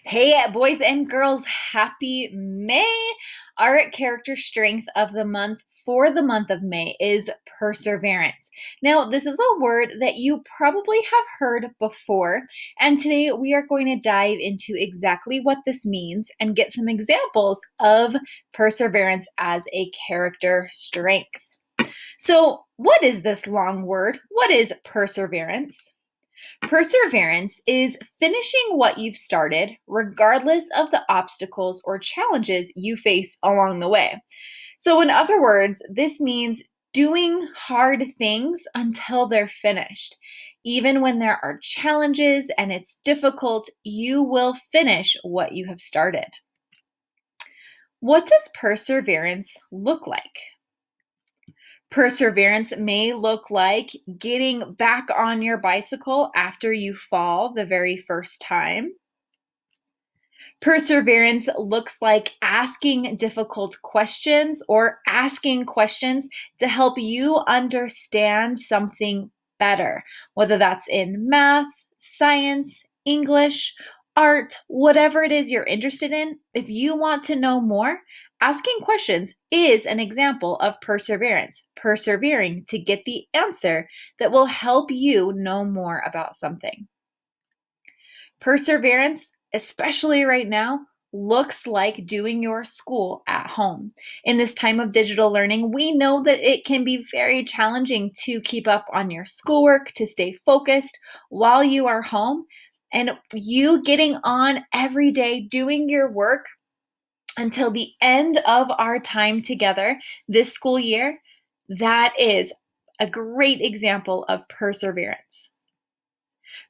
Hey, boys and girls, happy May! Our character strength of the month for the month of May is perseverance. Now, this is a word that you probably have heard before, and today we are going to dive into exactly what this means and get some examples of perseverance as a character strength. So, what is this long word? What is perseverance? Perseverance is finishing what you've started, regardless of the obstacles or challenges you face along the way. So, in other words, this means doing hard things until they're finished. Even when there are challenges and it's difficult, you will finish what you have started. What does perseverance look like? Perseverance may look like getting back on your bicycle after you fall the very first time. Perseverance looks like asking difficult questions or asking questions to help you understand something better, whether that's in math, science, English, art, whatever it is you're interested in. If you want to know more, asking questions is an example of perseverance, persevering to get the answer that will help you know more about something. Perseverance, especially right now, looks like doing your school at home. In this time of digital learning, we know that it can be very challenging to keep up on your schoolwork, to stay focused while you are home. And you getting on every day doing your work until the end of our time together this school year, that is a great example of perseverance.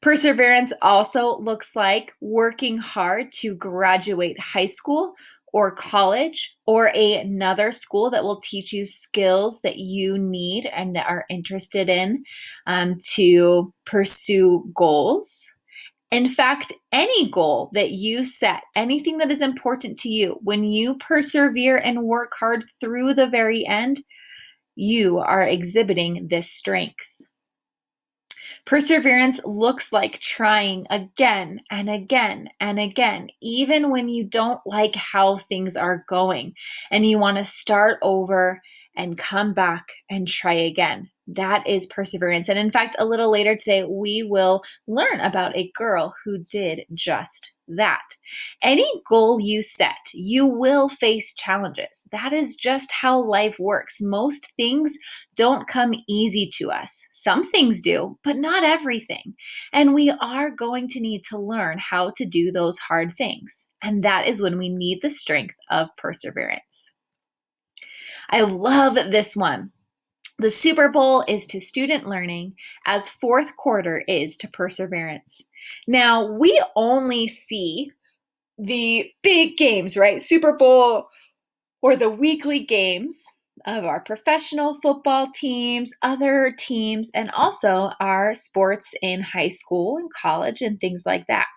Perseverance also looks like working hard to graduate high school or college or another school that will teach you skills that you need and that are interested in to pursue goals. In fact, any goal that you set, anything that is important to you, when you persevere and work hard through the very end, you are exhibiting this strength. Perseverance looks like trying again and again and again, even when you don't like how things are going and you want to start over and come back and try again. That is perseverance. And in fact, a little later today, we will learn about a girl who did just that. Any goal you set, you will face challenges. That is just how life works. Most things don't come easy to us. Some things do, but not everything. And we are going to need to learn how to do those hard things. And that is when we need the strength of perseverance. I love this one. The Super Bowl is to student learning as fourth quarter is to perseverance. Now, we only see the big games, right? Super Bowl or the weekly games of our professional football teams, other teams, and also our sports in high school and college and things like that.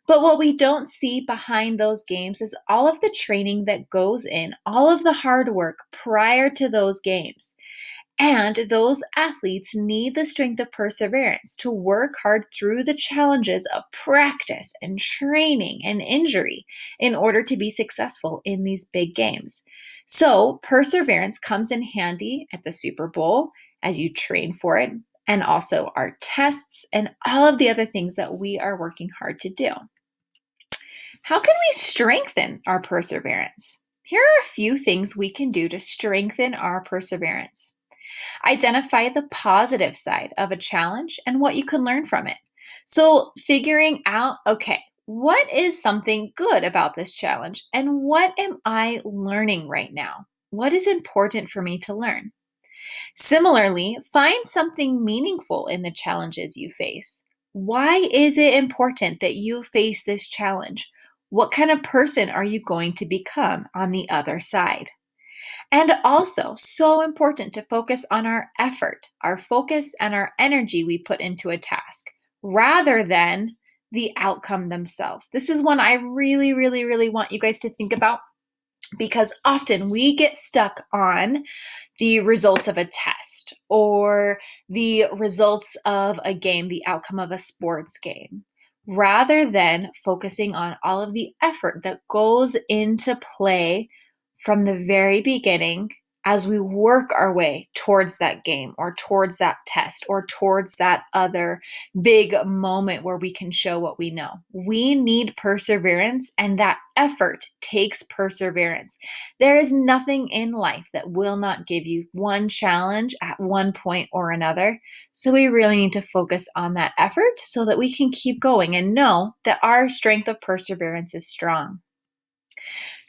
But what we don't see behind those games is all of the training that goes in, all of the hard work prior to those games. And those athletes need the strength of perseverance to work hard through the challenges of practice and training and injury in order to be successful in these big games. So, perseverance comes in handy at the Super Bowl as you train for it, and also our tests and all of the other things that we are working hard to do. How can we strengthen our perseverance? Here are a few things we can do to strengthen our perseverance. Identify the positive side of a challenge and what you can learn from it. So, figuring out, okay, what is something good about this challenge and what am I learning right now? What is important for me to learn? Similarly, find something meaningful in the challenges you face. Why is it important that you face this challenge? What kind of person are you going to become on the other side? And also, so important to focus on our effort, our focus, and our energy we put into a task rather than the outcome themselves. This is one I really, really, really want you guys to think about because often we get stuck on the results of a test or the results of a game, the outcome of a sports game, rather than focusing on all of the effort that goes into play from the very beginning as we work our way towards that game or towards that test or towards that other big moment where we can show what we know. We need perseverance, and that effort takes perseverance. There is nothing in life that will not give you one challenge at one point or another. So we really need to focus on that effort so that we can keep going and know that our strength of perseverance is strong.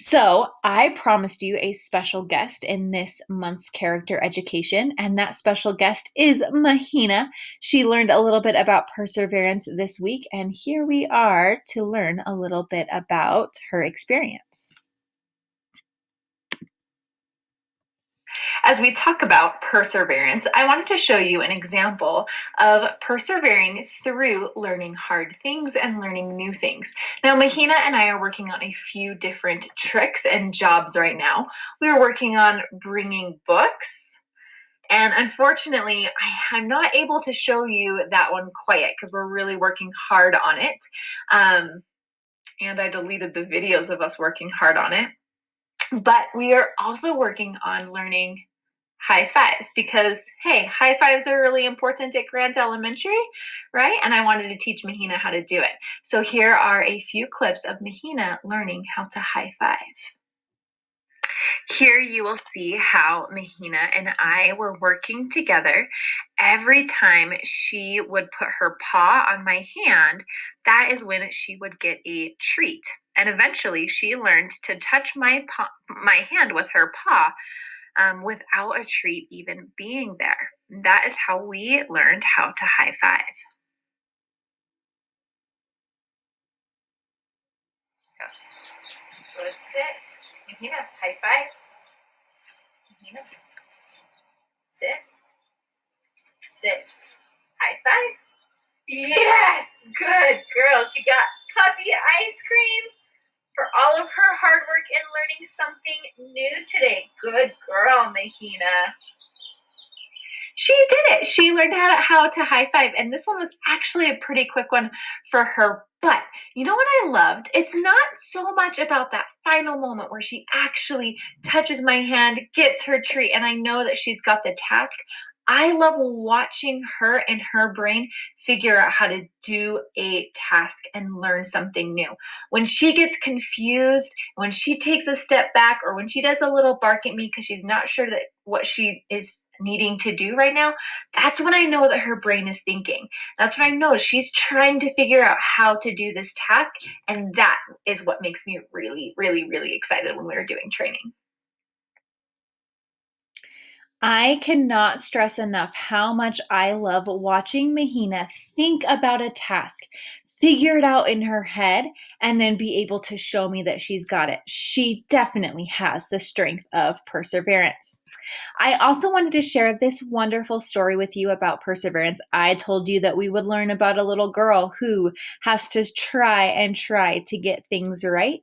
So, I promised you a special guest in this month's character education, and that special guest is Mahina. She learned a little bit about perseverance this week, and here we are to learn a little bit about her experience. As we talk about perseverance, I wanted to show you an example of persevering through learning hard things and learning new things. Now, Mahina and I are working on a few different tricks and jobs right now. We are working on bringing books. And unfortunately, I'm not able to show you that one quite yet because we're really working hard on it. And I deleted the videos of us working hard on it. But we are also working on learning high fives because, hey, high fives are really important at Grant Elementary, right? And I wanted to teach Mahina how to do it. So here are a few clips of Mahina learning how to high five. Here you will see how Mahina and I were working together. Every time she would put her paw on my hand, that is when she would get a treat. And eventually she learned to touch my hand with her paw without a treat even being there. That is how we learned how to high five. So let's sit. Mahina, high five. Mahina, sit. Sit. High five. Yes, good girl. She got puppy ice cream for all of her hard work and learning something new today. Good girl, Mahina. She did it. She learned how to high five. And this one was actually a pretty quick one for her. But you know what I loved? It's not so much about that final moment where she actually touches my hand, gets her treat, and I know that she's got the task. I love watching her and her brain figure out how to do a task and learn something new. When she gets confused, when she takes a step back, or when she does a little bark at me because she's not sure that what she is needing to do right now, that's when I know that her brain is thinking. That's when I know she's trying to figure out how to do this task. And that is what makes me really, really, really excited when we were doing training. I cannot stress enough how much I love watching Mahina think about a task, figure it out in her head, and then be able to show me that she's got it. She definitely has the strength of perseverance. I also wanted to share this wonderful story with you about perseverance. I told you that we would learn about a little girl who has to try and try to get things right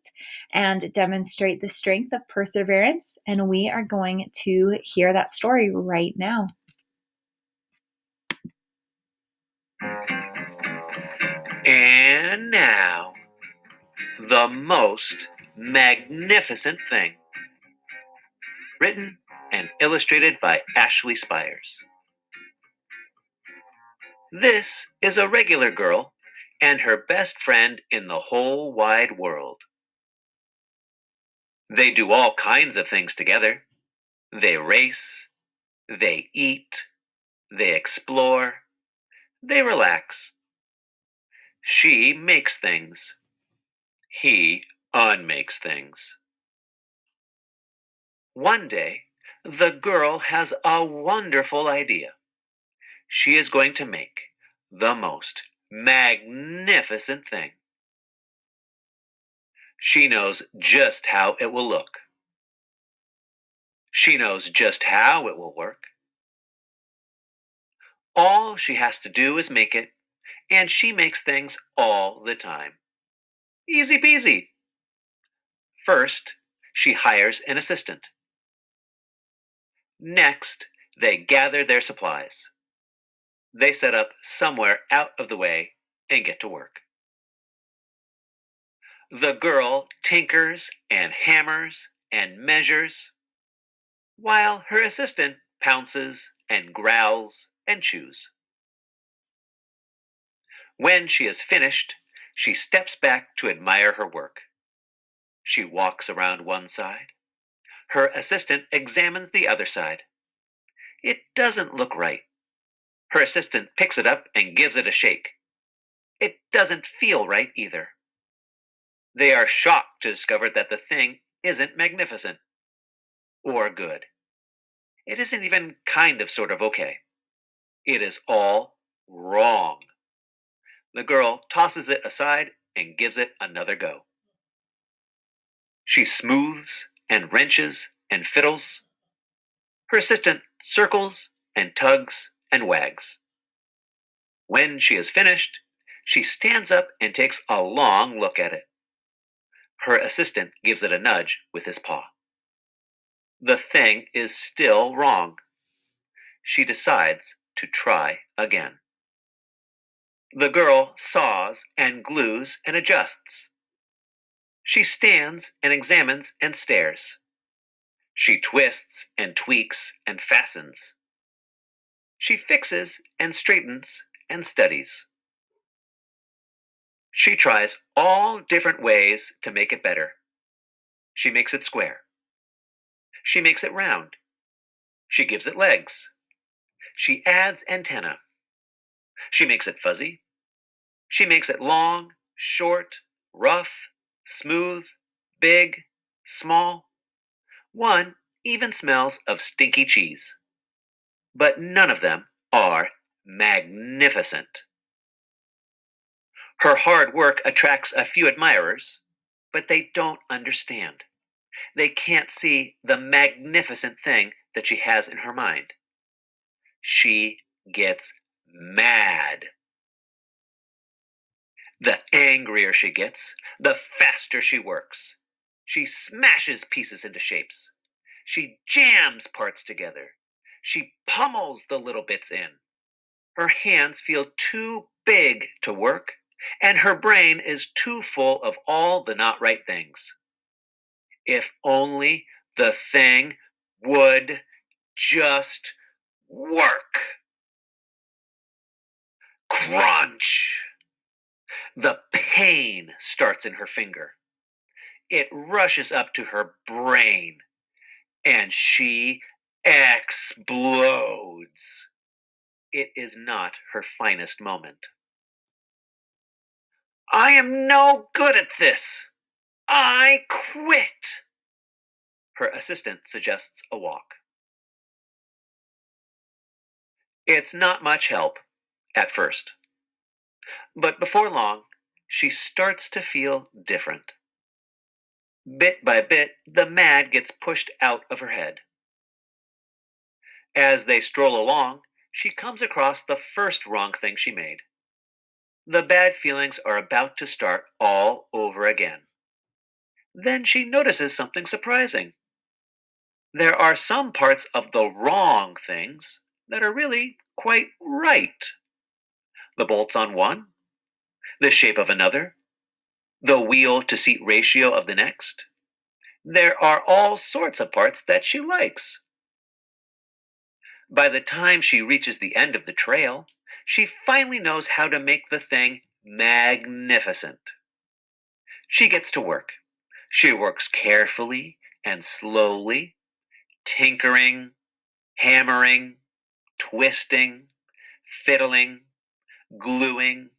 and demonstrate the strength of perseverance. And we are going to hear that story right now. And now, the most magnificent thing. Written and illustrated by Ashley Spires. This is a regular girl and her best friend in the whole wide world. They do all kinds of things together. They race, they eat, they explore, they relax. She makes things. He unmakes things. One day, the girl has a wonderful idea. She is going to make the most magnificent thing. She knows just how it will look. She knows just how it will work. All she has to do is make it, and she makes things all the time. Easy peasy. First, she hires an assistant. Next, they gather their supplies. They set up somewhere out of the way and get to work. The girl tinkers and hammers and measures, while her assistant pounces and growls and chews. When she is finished, she steps back to admire her work. She walks around one side. Her assistant examines the other side. It doesn't look right. Her assistant picks it up and gives it a shake. It doesn't feel right either. They are shocked to discover that the thing isn't magnificent or good. It isn't even kind of sort of okay. It is all wrong. The girl tosses it aside and gives it another go. She smooths and wrenches and fiddles. Her assistant circles and tugs and wags. When she is finished, she stands up and takes a long look at it. Her assistant gives it a nudge with his paw. The thing is still wrong. She decides to try again. The girl saws and glues and adjusts. She stands and examines and stares. She twists and tweaks and fastens. She fixes and straightens and studies. She tries all different ways to make it better. She makes it square. She makes it round. She gives it legs. She adds antenna. She makes it fuzzy. She makes it long, short, rough, smooth, big, small. One even smells of stinky cheese. But none of them are magnificent. Her hard work attracts a few admirers, but they don't understand. They can't see the magnificent thing that she has in her mind. She gets mad. The angrier she gets, the faster she works. She smashes pieces into shapes. She jams parts together. She pummels the little bits in. Her hands feel too big to work, and her brain is too full of all the not right things. If only the thing would just work. Crunch! The pain starts in her finger. It rushes up to her brain, and she explodes. It is not her finest moment. I am no good at this. I quit. Her assistant suggests a walk. It's not much help at first, but before long, she starts to feel different. Bit by bit, the mad gets pushed out of her head. As they stroll along, she comes across the first wrong thing she made. The bad feelings are about to start all over again. Then she notices something surprising. There are some parts of the wrong things that are really quite right. The bolts on one, the shape of another, the wheel to seat ratio of the next. There are all sorts of parts that she likes. By the time she reaches the end of the trail, she finally knows how to make the thing magnificent. She gets to work. She works carefully and slowly, tinkering, hammering, twisting, fiddling, gluing,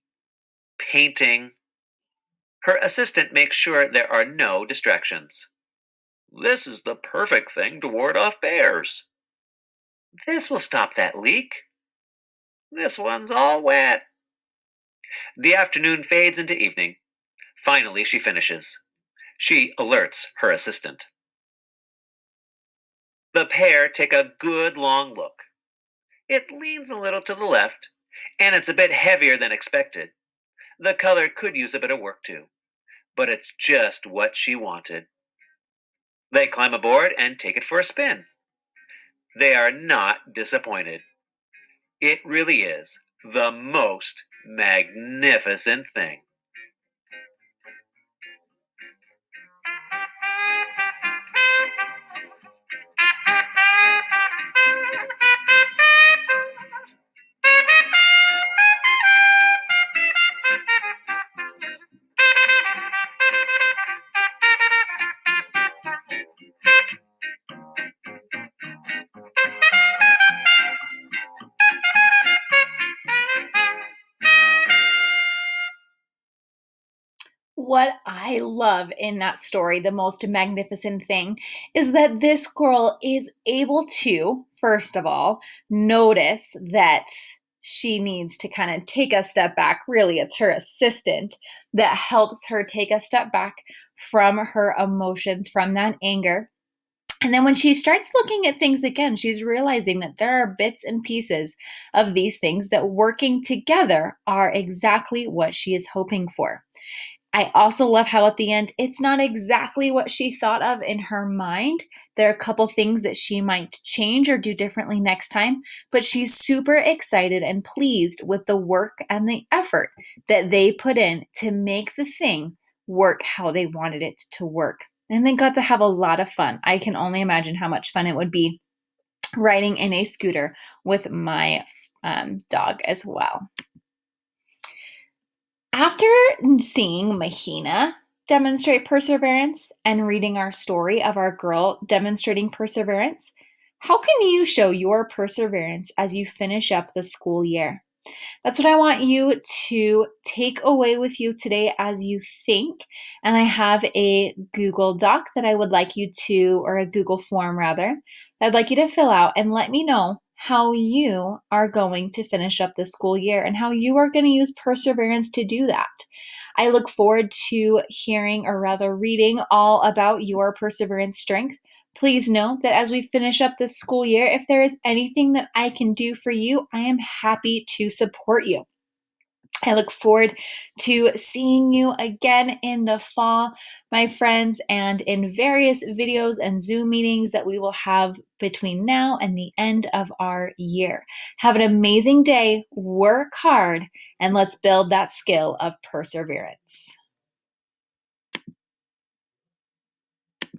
painting. Her assistant makes sure there are no distractions. This is the perfect thing to ward off bears. This will stop that leak. This one's all wet. The afternoon fades into evening. Finally, she finishes. She alerts her assistant. The pair take a good long look. It leans a little to the left, and it's a bit heavier than expected. The color could use a bit of work too, but it's just what she wanted. They climb aboard and take it for a spin. They are not disappointed. It really is the most magnificent thing. what I love in that story, the most magnificent thing, is that this girl is able to, first of all, notice that she needs to kind of take a step back. Really, it's her assistant that helps her take a step back from her emotions, from that anger. And then when she starts looking at things again, she's realizing that there are bits and pieces of these things that working together are exactly what she is hoping for. I also love how at the end, it's not exactly what she thought of in her mind. There are a couple things that she might change or do differently next time, but she's super excited and pleased with the work and the effort that they put in to make the thing work how they wanted it to work. And they got to have a lot of fun. I can only imagine how much fun it would be riding in a scooter with my dog as well. After seeing Mahina demonstrate perseverance and reading our story of our girl demonstrating perseverance, how can you show your perseverance as you finish up the school year? That's what I want you to take away with you today as you think. And I have a Google Doc that I would like you to, or a Google form rather, I'd like you to fill out and let me know how you are going to finish up the school year and how you are going to use perseverance to do that. I look forward to hearing, or rather reading, all about your perseverance strength. Please know that as we finish up this school year, if there is anything that I can do for you, I am happy to support you. I look forward to seeing you again in the fall, my friends, and in various videos and Zoom meetings that we will have between now and the end of our year. Have an amazing day, work hard, and let's build that skill of perseverance.